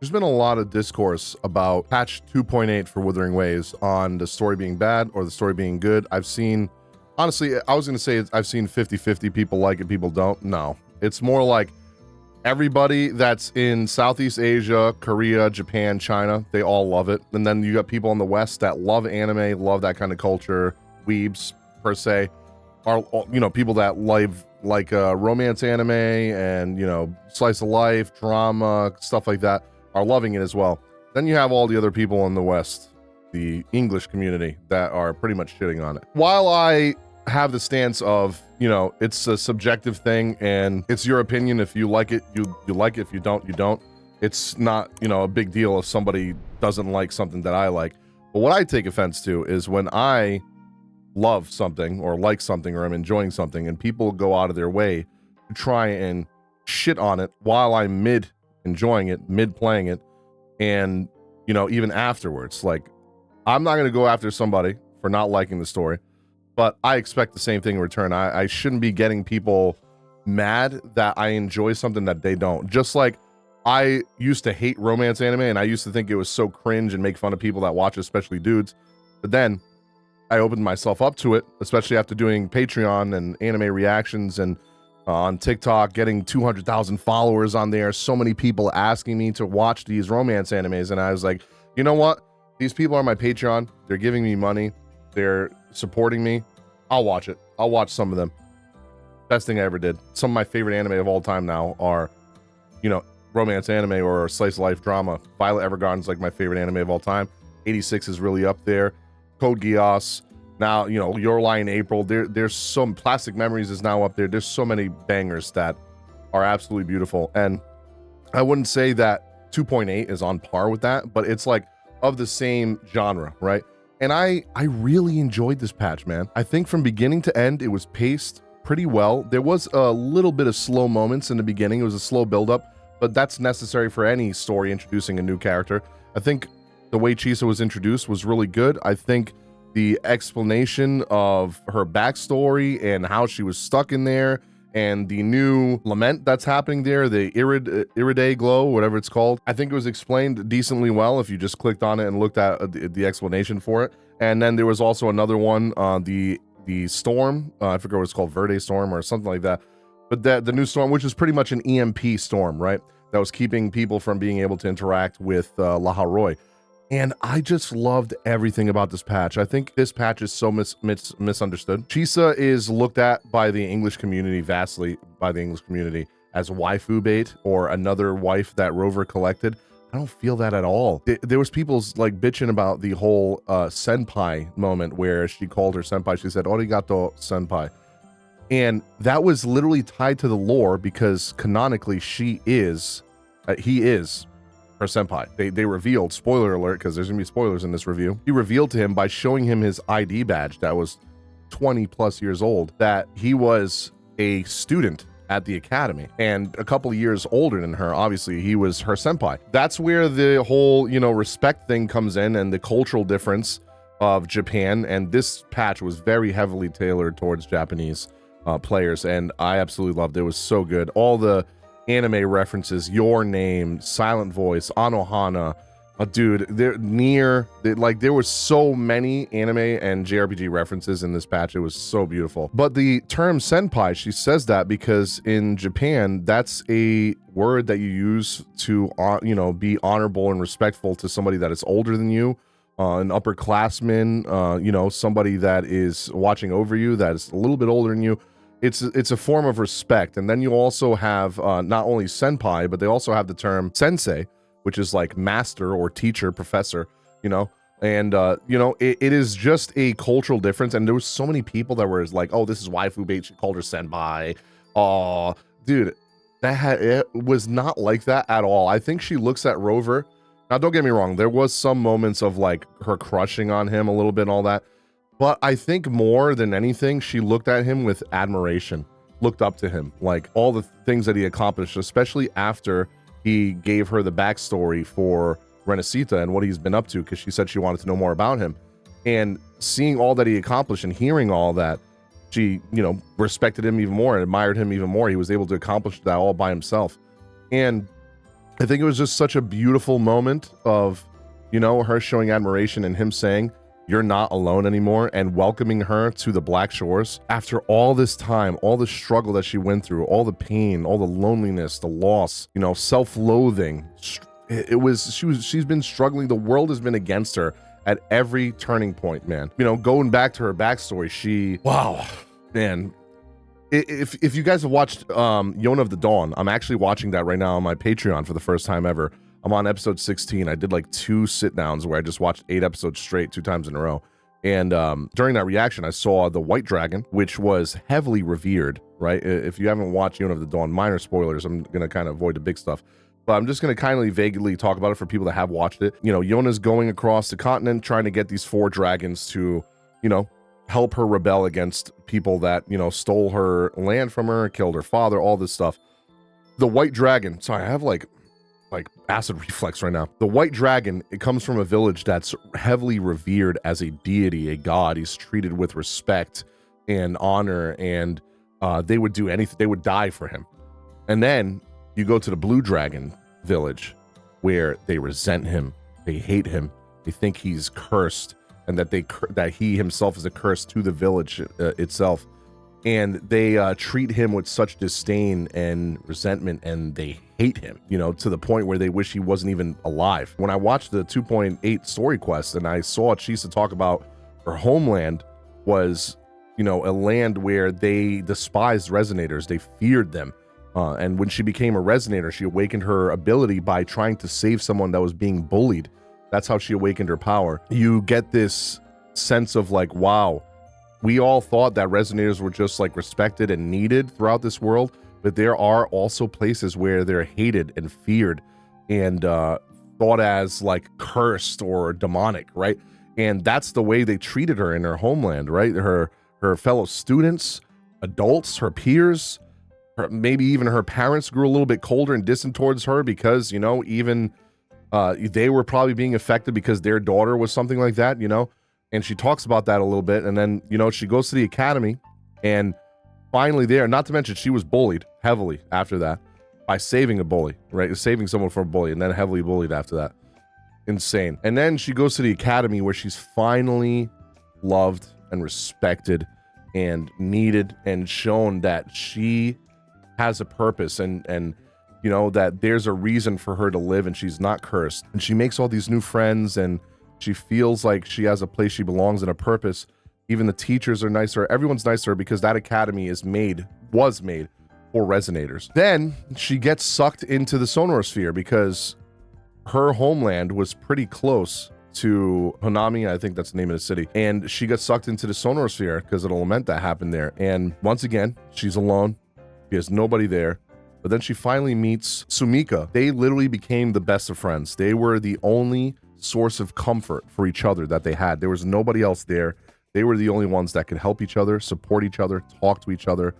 There's been a lot of discourse about patch 2.8 for Wuthering Waves on the story being bad or the story being good. I've seen, honestly, I was going to say I've seen 50-50, people like it, people don't. No, it's more like everybody that's in Southeast Asia, Korea, Japan, China, they all love it. And then you got people in the West that love anime, love that kind of culture, weebs per se, are, you know, people that like romance anime and, you know, slice of life, drama, stuff like that, are loving it as well. Then you have all the other people in the West, the English community, that are pretty much shitting on it. While I have the stance of, you know, it's a subjective thing and it's your opinion. If you like it, you like it. If you don't, you don't. It's not, you know, a big deal if somebody doesn't like something that I like. But what I take offense to is when I love something or like something or I'm enjoying something and people go out of their way to try and shit on it while I'm mid enjoying it, mid playing it, and, you know, even afterwards. Like, I'm not going to go after somebody for not liking the story, but I expect the same thing in return. I shouldn't be getting people mad that I enjoy something that they don't. Just like I used to hate romance anime and I used to think it was so cringe and make fun of people that watch, especially dudes. But then I opened myself up to it, especially after doing Patreon and anime reactions and on TikTok, getting 200,000 followers on there, so many people asking me to watch these romance animes. And I was like, you know what? These people are my Patreon. They're giving me money. They're supporting me. I'll watch it. I'll watch some of them. Best thing I ever did. Some of my favorite anime of all time now are, you know, romance anime or slice of life drama. Violet Evergarden is like my favorite anime of all time. 86 is really up there. Code Geass. Now, you know, Your Lie in April. There's some Plastic Memories is now up there. There's so many bangers that are absolutely beautiful. And I wouldn't say that 2.8 is on par with that, but it's like of the same genre, right? And I really enjoyed this patch, man. I think from beginning to end, it was paced pretty well. There was a little bit of slow moments in the beginning. It was a slow buildup, but that's necessary for any story introducing a new character. I think the way Chisa was introduced was really good. I think the explanation of her backstory and how she was stuck in there and the new lament that's happening there, the Iridae glow, whatever it's called, I think it was explained decently well if you just clicked on it and looked at the explanation for it. And then there was also another one, the storm, I forget what it's called, Verde Storm or something like that. But the new storm, which is pretty much an EMP storm, right? That was keeping people from being able to interact with Laharoi. And I just loved everything about this patch. I think this patch is so misunderstood. Chisa is looked at by the English community, vastly by the English community, as waifu bait or another wife that Rover collected. I don't feel that at all. There was people's like bitching about the whole senpai moment where she called her senpai. She said, "Arigato, senpai." And that was literally tied to the lore because canonically he is her senpai. They revealed, spoiler alert, because there's gonna be spoilers in this review. He revealed to him by showing him his ID badge that was 20 plus years old, that he was a student at the academy and a couple of years older than her. Obviously he was her senpai. That's where the whole, you know, respect thing comes in and the cultural difference of Japan. And this patch was very heavily tailored towards Japanese players, and I absolutely loved it. It was so good. All the anime references, Your Name, Silent Voice, Anohana, dude, there were so many anime and JRPG references in this patch. It was so beautiful. But the term senpai, she says that because in Japan, that's a word that you use to, you know, be honorable and respectful to somebody that is older than you, an upperclassman, you know, somebody that is watching over you, that is a little bit older than you. It's a form of respect. And then you also have not only senpai, but they also have the term sensei, which is like master or teacher, professor, you know. And you know, it is just a cultural difference. And there was so many people that were like, oh, this is waifu bait, she called her senpai. Oh, dude, it was not like that at all. I think she looks at Rover. Now, don't get me wrong, there was some moments of like her crushing on him a little bit and all that. But I think more than anything, she looked at him with admiration, looked up to him, like all the things that he accomplished, especially after he gave her the backstory for Renesita and what he's been up to, because she said she wanted to know more about him. And seeing all that he accomplished and hearing all that, she, you know, respected him even more and admired him even more. He was able to accomplish that all by himself. And I think it was just such a beautiful moment of, you know, her showing admiration and him saying, you're not alone anymore, and welcoming her to the Black Shores after all this time, all the struggle that she went through, all the pain, all the loneliness, the loss, you know, self-loathing. She's been struggling. The world has been against her at every turning point, man. You know, going back to her backstory, wow, man. If you guys have watched Yona of the Dawn, I'm actually watching that right now on my Patreon for the first time ever. I'm on episode 16. I did like 2 sit-downs where I just watched 8 episodes straight 2 times in a row. And during that reaction, I saw the White Dragon, which was heavily revered, right? If you haven't watched Yona of the Dawn, minor spoilers, I'm going to kind of avoid the big stuff. But I'm just going to kindly, vaguely talk about it for people that have watched it. You know, Yona's going across the continent trying to get these 4 dragons to, you know, help her rebel against people that, you know, stole her land from her, killed her father, all this stuff. The White Dragon, sorry, I have like acid reflex right now. The White Dragon, it comes from a village that's heavily revered as a deity, a god. He's treated with respect and honor, and they would do anything. They would die for him. And then you go to the Blue Dragon village, where they resent him, they hate him, they think he's cursed, and that he himself is a curse to the village itself. And they treat him with such disdain and resentment, and they hate him, you know, to the point where they wish he wasn't even alive. When I watched the 2.8 story quest and I saw Chisa talk about her homeland was, you know, a land where they despised resonators, they feared them. And when she became a resonator, she awakened her ability by trying to save someone that was being bullied. That's how she awakened her power. You get this sense of like, wow, we all thought that resonators were just like respected and needed throughout this world, but there are also places where they're hated and feared and thought as like cursed or demonic, right? And that's the way they treated her in her homeland, right? Her fellow students, adults, her peers, maybe even her parents grew a little bit colder and distant towards her because, you know, even they were probably being affected because their daughter was something like that, you know? And she talks about that a little bit. And then, you know, she goes to the academy and finally there, not to mention she was bullied heavily after that by saving a bully, right? Saving someone from a bully and then heavily bullied after that. Insane. And then she goes to the academy where she's finally loved and respected and needed and shown that she has a purpose and you know, that there's a reason for her to live and she's not cursed. And she makes all these new friends and she feels like she has a place she belongs and a purpose. Even the teachers are nicer. Everyone's nicer because that academy was made for resonators. Then she gets sucked into the sonar sphere because her homeland was pretty close to Hanami. I think that's the name of the city. And she got sucked into the sonar sphere because of an event that happened there. And once again, she's alone. She has nobody there. But then she finally meets Sumika. They literally became the best of friends. They were the only source of comfort for each other that they had. There was nobody else there. They were the only ones that could help each other, support each other, talk to each other,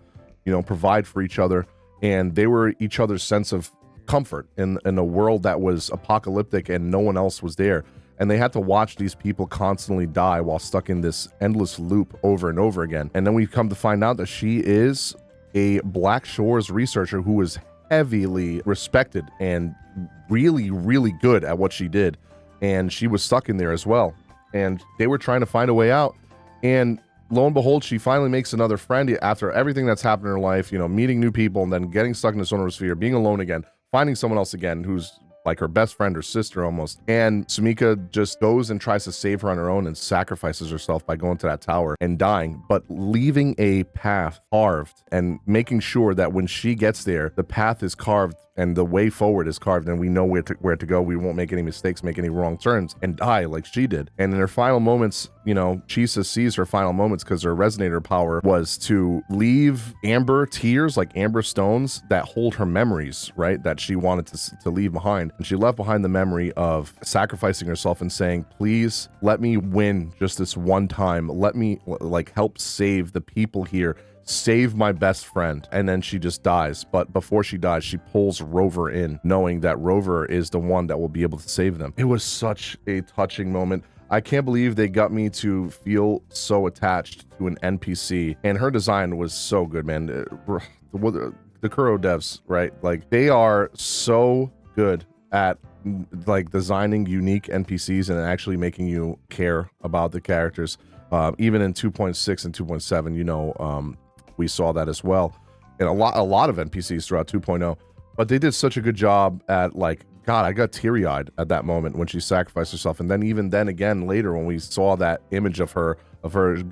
you know, provide for each other. And they were each other's sense of comfort in a world that was apocalyptic and no one else was there. And they had to watch these people constantly die while stuck in this endless loop over and over again. And then we come to find out that she is a Black Shores researcher who was heavily respected and really, really good at what she did. And she was stuck in there as well. And they were trying to find a way out. And lo and behold, she finally makes another friend after everything that's happened in her life, you know, meeting new people and then getting stuck in the sonar sphere, being alone again, finding someone else again who's like her best friend or sister almost. And Sumika just goes and tries to save her on her own and sacrifices herself by going to that tower and dying, but leaving a path carved and making sure that when she gets there, the path is carved and the way forward is carved and we know where to go. We won't make any mistakes, make any wrong turns and die like she did. And in her final moments, you know, Chisa sees her final moments because her resonator power was to leave amber tears, like amber stones that hold her memories, right? That she wanted to leave behind. And she left behind the memory of sacrificing herself and saying, please let me win just this one time. Let me like help save the people here. Save my best friend. And then she just dies. But before she dies, she pulls Rover in, knowing that Rover is the one that will be able to save them. It was such a touching moment. I can't believe they got me to feel so attached to an NPC. And her design was so good, man. The Kuro devs, right? Like, they are so good at like designing unique NPCs and actually making you care about the characters. Even in 2.6 and 2.7, you know, we saw that as well, and a lot of NPCs throughout 2.0. But they did such a good job at, like, God, I got teary-eyed at that moment when she sacrificed herself. And then even then again later when we saw that image of her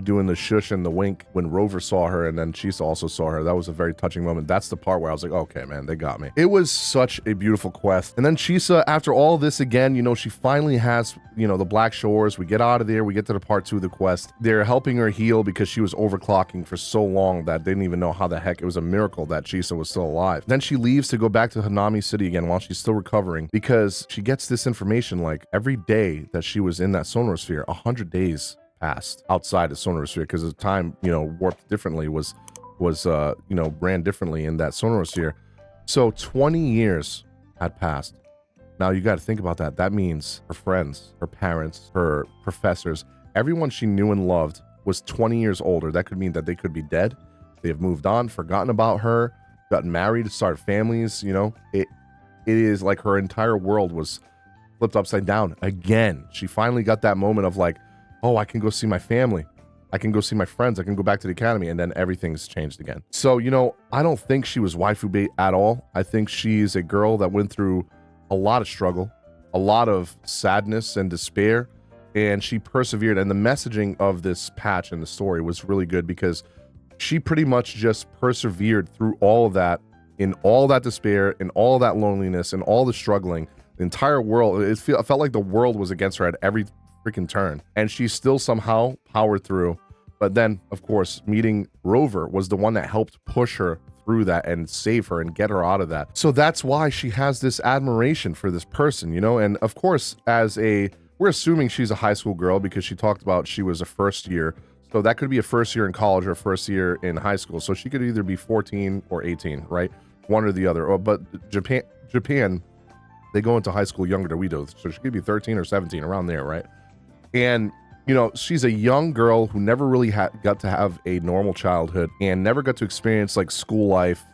doing the shush and the wink when Rover saw her, and then Chisa also saw her, that was a very touching moment. That's the part where I was like, okay, man, they got me. It was such a beautiful quest. And then Chisa, after all this again, you know, she finally has, you know, the Black Shores. We get out of there. We get to the part 2 of the quest. They're helping her heal because she was overclocking for so long that they didn't even know how the heck. It was a miracle that Chisa was still alive. Then she leaves to go back to Hanami City again while she's still recovering, because she gets this information, like, every day that she was in that sonar sphere, 100 days passed outside the sonar sphere, because the time, you know, warped differently, was you know, ran differently in that sonar sphere. So 20 years had passed. Now you got to think about that. That means her friends, her parents, her professors, everyone she knew and loved was 20 years older. That could mean that they could be dead. They have moved on, forgotten about her, gotten married, started families. You know, it is like her entire world was flipped upside down again. She finally got that moment of like, oh, I can go see my family. I can go see my friends. I can go back to the academy. And then everything's changed again. So, you know, I don't think she was waifu bait at all. I think she's a girl that went through a lot of struggle, a lot of sadness and despair, and she persevered. And the messaging of this patch and the story was really good, because she pretty much just persevered through all of that, in all that despair, in all that loneliness, and all the struggling. The entire world, it felt like the world was against her at every freaking turn, and she still somehow powered through. But then, of course, meeting Rover was the one that helped push her through that and save her and get her out of that. So that's why she has this admiration for this person, you know. And of course, we're assuming she's a high school girl, because she talked about she was a first year. So that could be a first year in college or first year in high school. So she could either be 14 or 18, right? One or the other. But Japan, they go into high school younger than we do. So she could be 13 or 17, around there, right? And, you know, she's a young girl who never really got to have a normal childhood, and never got to experience like school life,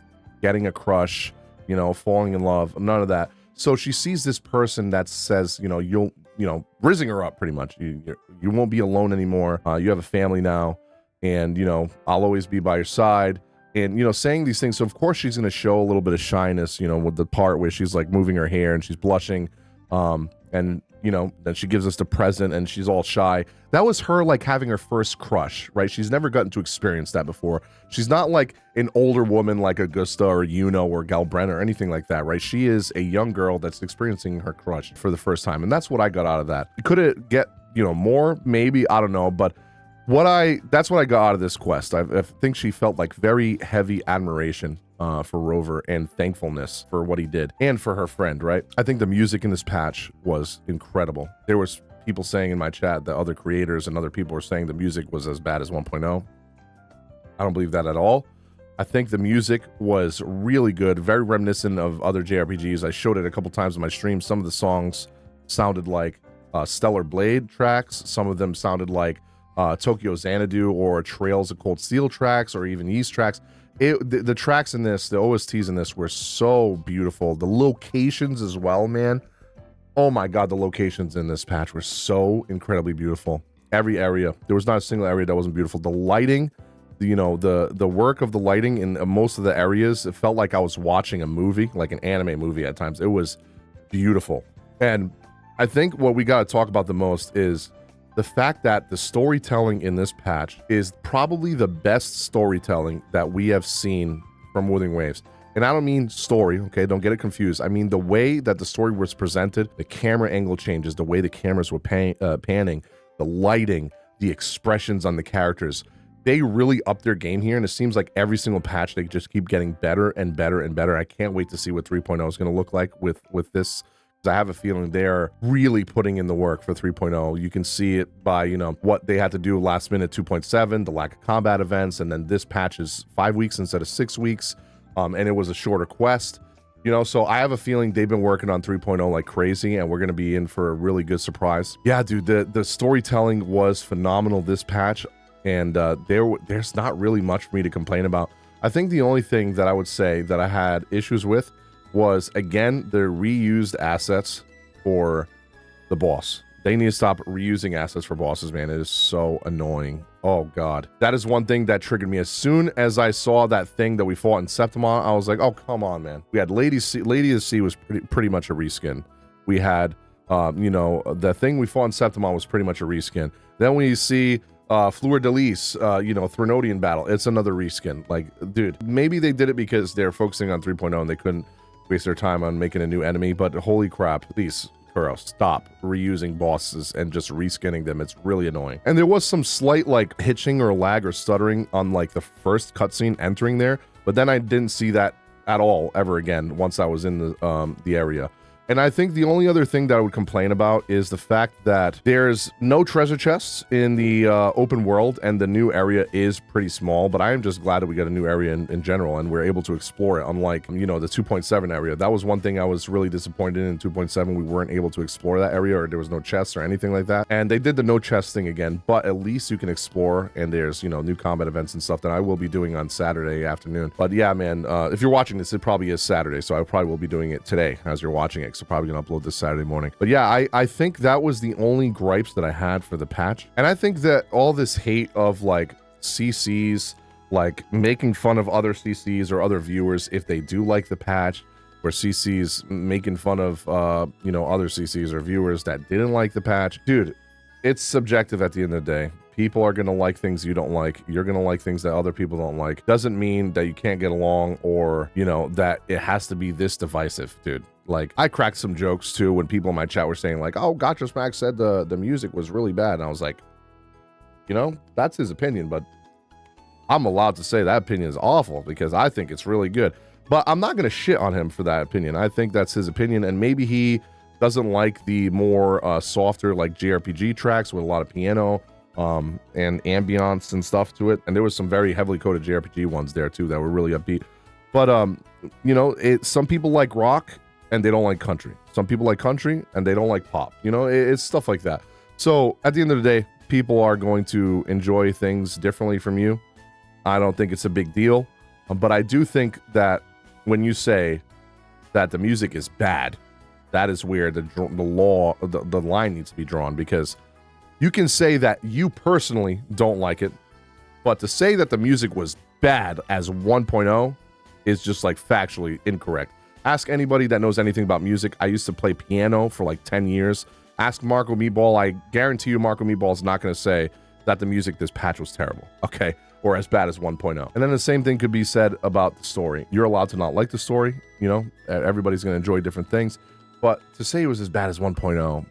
getting a crush, you know, falling in love, none of that. So she sees this person that says, you know, raising her up pretty much. You won't be alone anymore. You have a family now, and, you know, I'll always be by your side. And, you know, saying these things. So of course she's going to show a little bit of shyness, you know, with the part where she's like moving her hair and she's blushing. And, you know, then she gives us the present and she's all shy. That was her like having her first crush, right? She's never gotten to experience that before. She's not like an older woman like Augusta or Yuno or Galbrenna or anything like that, right? She is a young girl that's experiencing her crush for the first time. And that's what I got out of that. Could it get, you know, more? Maybe, I don't know. But that's what I got out of this quest. I think she felt like very heavy admiration for Rover, and thankfulness for what he did, and for her friend, right? I think the music in this patch was incredible. There was people saying in my chat that other creators and other people were saying the music was as bad as 1.0. I don't believe that at all. I think the music was really good, very reminiscent of other JRPGs. I showed it a couple times in my stream. Some of the songs sounded like Stellar Blade tracks. Some of them sounded like Tokyo Xanadu or Trails of Cold Steel tracks, or even Ys tracks. The tracks in this, the OSTs in this, were so beautiful. The locations as well, man. Oh my god, the locations in this patch were so incredibly beautiful. Every area, there was not a single area that wasn't beautiful. The lighting, you know, the work of the lighting in most of the areas, it felt like I was watching a movie, like an anime movie at times. It was beautiful. And I think what we got to talk about the most is the fact that the storytelling in this patch is probably the best storytelling that we have seen from Wuthering Waves. And I don't mean story, okay? Don't get it confused. I mean the way that the story was presented, the camera angle changes, the way the cameras were panning, the lighting, the expressions on the characters. They really upped their game here, and it seems like every single patch they just keep getting better and better and better. I can't wait to see what 3.0 is going to look like with this. I have a feeling they're really putting in the work for 3.0. You can see it by, you know, what they had to do last minute 2.7, the lack of combat events, and then this patch is 5 weeks instead of 6 weeks, and it was a shorter quest, you know. So I have a feeling they've been working on 3.0 like crazy, and we're going to be in for a really good surprise. Yeah, dude, the storytelling was phenomenal this patch, and there's not really much for me to complain about. I think the only thing that I would say that I had issues with was, again, the reused assets for the boss. They need to stop reusing assets for bosses, man. It is so annoying. Oh, God. That is one thing that triggered me. As soon as I saw that thing that we fought in Septimon, I was like, oh, come on, man. We had Lady of the Sea was pretty much a reskin. We had, you know, the thing we fought in Septimon was pretty much a reskin. Then when you see Fleur de Lis, you know, Threnodian battle, it's another reskin. Like, dude, maybe they did it because they're focusing on 3.0 and they couldn't waste their time on making a new enemy, but holy crap, please, Kuro, stop reusing bosses and just reskinning them. It's really annoying. And there was some slight like hitching or lag or stuttering on like the first cutscene entering there, but then I didn't see that at all ever again once I was in the area. And I think the only other thing that I would complain about is the fact that there's no treasure chests in the open world, and the new area is pretty small, but I am just glad that we got a new area in general, and we're able to explore it, unlike, you know, the 2.7 area. That was one thing I was really disappointed in 2.7. We weren't able to explore that area, or there was no chests or anything like that. And they did the no chest thing again, but at least you can explore, and there's, you know, new combat events and stuff that I will be doing on Saturday afternoon. But yeah, man, if you're watching this, it probably is Saturday, so I probably will be doing it today as you're watching it. So probably gonna upload this Saturday morning. But yeah, I think that was the only gripes that I had for the patch. And I think that all this hate of like CCs, like making fun of other CCs or other viewers if they do like the patch, or CCs making fun of you know, other CCs or viewers that didn't like the patch, dude, it's subjective at the end of the day. People are going to like things you don't like. You're going to like things that other people don't like. Doesn't mean that you can't get along, or, you know, that it has to be this divisive, dude. Like, I cracked some jokes too when people in my chat were saying like, oh, Gotcha Smack said the music was really bad. And I was like, you know, that's his opinion, but I'm allowed to say that opinion is awful because I think it's really good. But I'm not going to shit on him for that opinion. I think that's his opinion, and maybe he doesn't like the more softer like JRPG tracks with a lot of piano and ambiance and stuff to it. And there was some very heavily coded JRPG ones there too that were really upbeat. But you know, some people like rock and they don't like country. Some people like country and they don't like pop. You know, it's stuff like that. So at the end of the day, people are going to enjoy things differently from you. I don't think it's a big deal, but I do think that when you say that the music is bad, that is where the line needs to be drawn, because you can say that you personally don't like it, but to say that the music was bad as 1.0 is just like factually incorrect. Ask anybody that knows anything about music. I used to play piano for like 10 years. Ask Marco Meatball. I guarantee you Marco Meatball is not going to say that the music this patch was terrible, okay? Or as bad as 1.0. And then the same thing could be said about the story. You're allowed to not like the story, you know? Everybody's going to enjoy different things. But to say it was as bad as 1.0,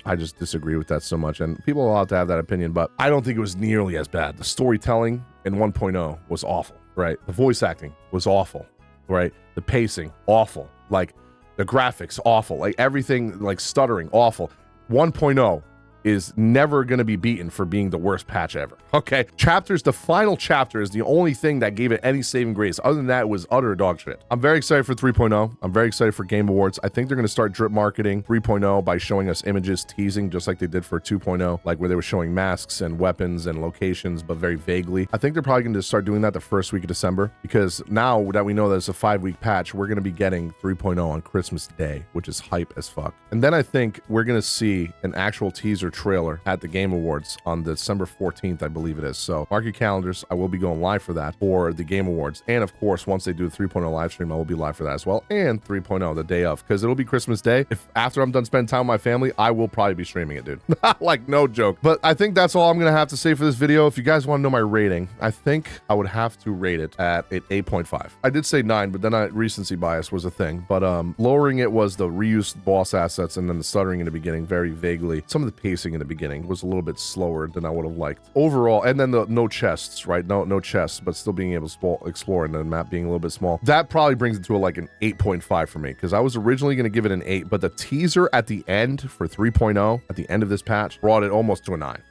I just disagree with that so much. And people are allowed to have that opinion, but I don't think it was nearly as bad. The storytelling in 1.0 was awful, right? The voice acting was awful, right? The pacing, awful. Like, the graphics, awful. Like, everything, like, stuttering, awful. 1.0 is never going to be beaten for being the worst patch ever. Okay, chapters, the final chapter is the only thing that gave it any saving grace. Other than that, it was utter dog shit. I'm very excited for 3.0. I'm very excited for Game Awards. I think they're going to start drip marketing 3.0 by showing us images, teasing, just like they did for 2.0, like where they were showing masks and weapons and locations, but very vaguely. I think they're probably going to start doing that the first week of December, because now that we know that it's a 5-week patch, we're going to be getting 3.0 on Christmas Day, which is hype as fuck. And then I think we're going to see an actual teaser trailer at the Game Awards on December 14th, I believe it is. So mark your calendars. I will be going live for that, for the Game Awards. And of course, once they do the 3.0 live stream, I will be live for that as well. And 3.0 the day of, because it'll be Christmas Day. If after I'm done spending time with my family, I will probably be streaming it, dude. Like, no joke. But I think that's all I'm going to have to say for this video. If you guys want to know my rating, I think I would have to rate it at an 8.5. I did say 9, but then recency bias was a thing. But lowering it was the reused boss assets, and then the stuttering in the beginning, very vaguely. Some of the pacing in the beginning was a little bit slower than I would have liked overall. And then the no chests, right? No chests, but still being able to explore, and the map being a little bit small. That probably brings it to like an 8.5 for me, because I was originally going to give it an 8, but the teaser at the end for 3.0 at the end of this patch brought it almost to a 9.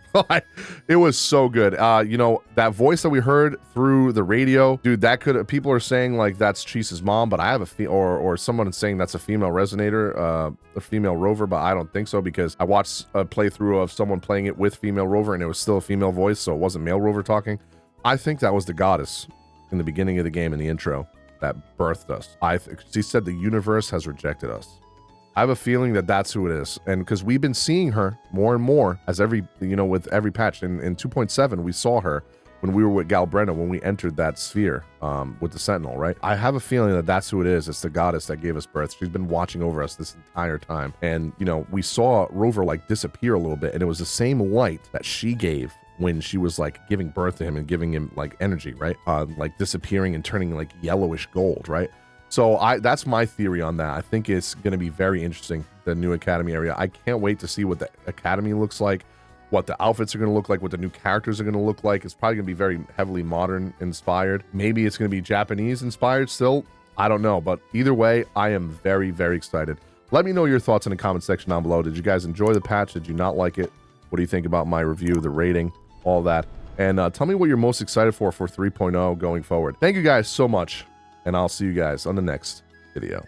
It was so good. You know, that voice that we heard through the radio, dude, that could, people are saying like that's Cheese's mom, but I have or someone is saying that's a female resonator, a female rover, but I don't think so, because I watched a playthrough of someone playing it with female rover and it was still a female voice, so it wasn't male rover talking. I think that was the goddess in the beginning of the game in the intro. that birthed us. She said the universe has rejected us. I have a feeling that that's who it is. And because we've been seeing her more and more as every, you know, with every patch. In 2.7, we saw her when we were with Galbrenna, when we entered that sphere with the Sentinel, right? I have a feeling that that's who it is. It's the goddess that gave us birth. She's been watching over us this entire time. And, you know, we saw Rover like disappear a little bit, and it was the same light that she gave when she was like giving birth to him and giving him like energy, right? Like disappearing and turning like yellowish gold, right? So that's my theory on that. I think it's going to be very interesting, the new Academy area. I can't wait to see what the Academy looks like, what the outfits are going to look like, what the new characters are going to look like. It's probably going to be very heavily modern inspired. Maybe it's going to be Japanese inspired still. I don't know. But either way, I am very, very excited. Let me know your thoughts in the comment section down below. Did you guys enjoy the patch? Did you not like it? What do you think about my review, the rating, all that? And tell me what you're most excited for 3.0 going forward. Thank you guys so much. And I'll see you guys on the next video.